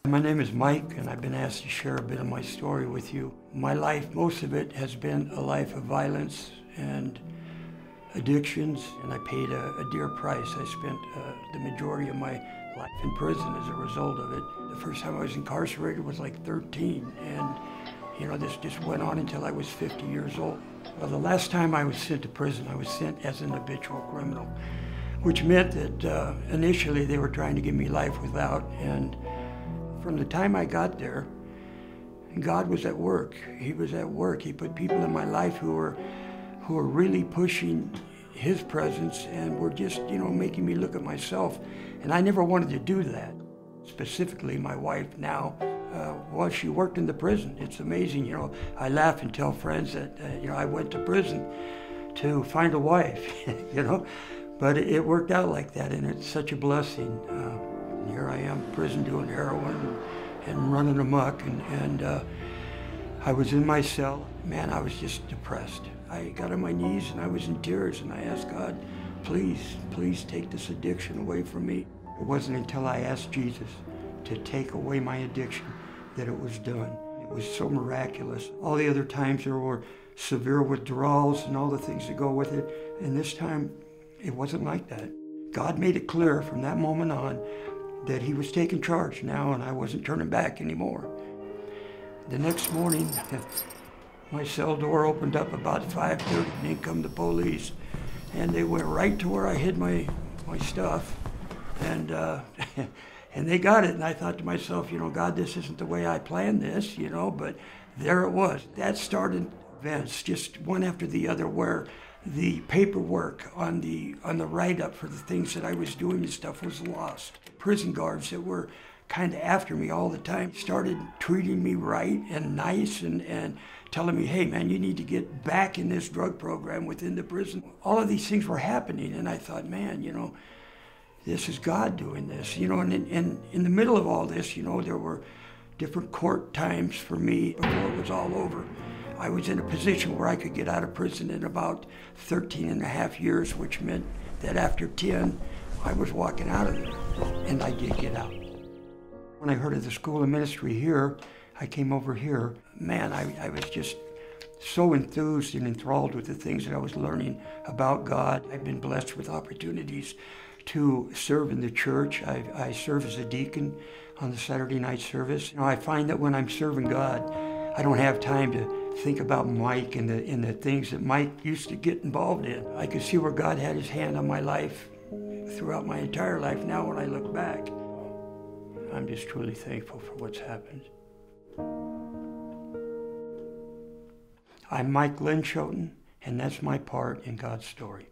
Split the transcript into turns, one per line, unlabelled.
My name is Mike, and I've been asked to share a bit of my story with you. My life, most of it has been a life of violence and addictions, and I paid a dear price. I spent the majority of my life in prison as a result of it. The first time I was incarcerated was like 13, and this just went on until I was 50 years old. Well, the last time I was sent to prison, I was sent as an habitual criminal, which meant that initially they were trying to give me life without, and from the time I got there, God was at work. He was at work. He put people in my life who were really pushing His presence and were just, making me look at myself. And I never wanted to do that. Specifically, my wife now, she worked in the prison. It's amazing, I laugh and tell friends that, I went to prison to find a wife, But it worked out like that, and it's such a blessing. Here I am in prison doing heroin and running amok, and I was in my cell. Man, I was just depressed. I got on my knees and I was in tears, and I asked God, please take this addiction away from me. It wasn't until I asked Jesus to take away my addiction that it was done. It was so miraculous. All the other times there were severe withdrawals and all the things that go with it, and this time it wasn't like that. God made it clear from that moment on that He was taking charge now, and I wasn't turning back anymore. The next morning, my cell door opened up about 5:30, and in come the police. And they went right to where I hid my stuff, and and they got it. And I thought to myself, God, this isn't the way I planned this, but there it was. That started events, just one after the other, where the paperwork on the write-up for the things that I was doing and stuff was lost. Prison guards that were kind of after me all the time started treating me right and nice and telling me, hey man, you need to get back in this drug program within the prison. All of these things were happening, and I thought, man, this is God doing this. And in the middle of all this, there were different court times for me before it was all over. I was in a position where I could get out of prison in about 13 and a half years, which meant that after 10, I was walking out of there, and I did get out. When I heard of the School of Ministry here, I came over here. Man, I was just so enthused and enthralled with the things that I was learning about God. I've been blessed with opportunities to serve in the church. I serve as a deacon on the Saturday night service. I find that when I'm serving God, I don't have time to think about Mike and the things that Mike used to get involved in. I could see where God had His hand on my life throughout my entire life now when I look back. I'm just truly thankful for what's happened. I'm Mike Linschoten, and that's my part in God's story.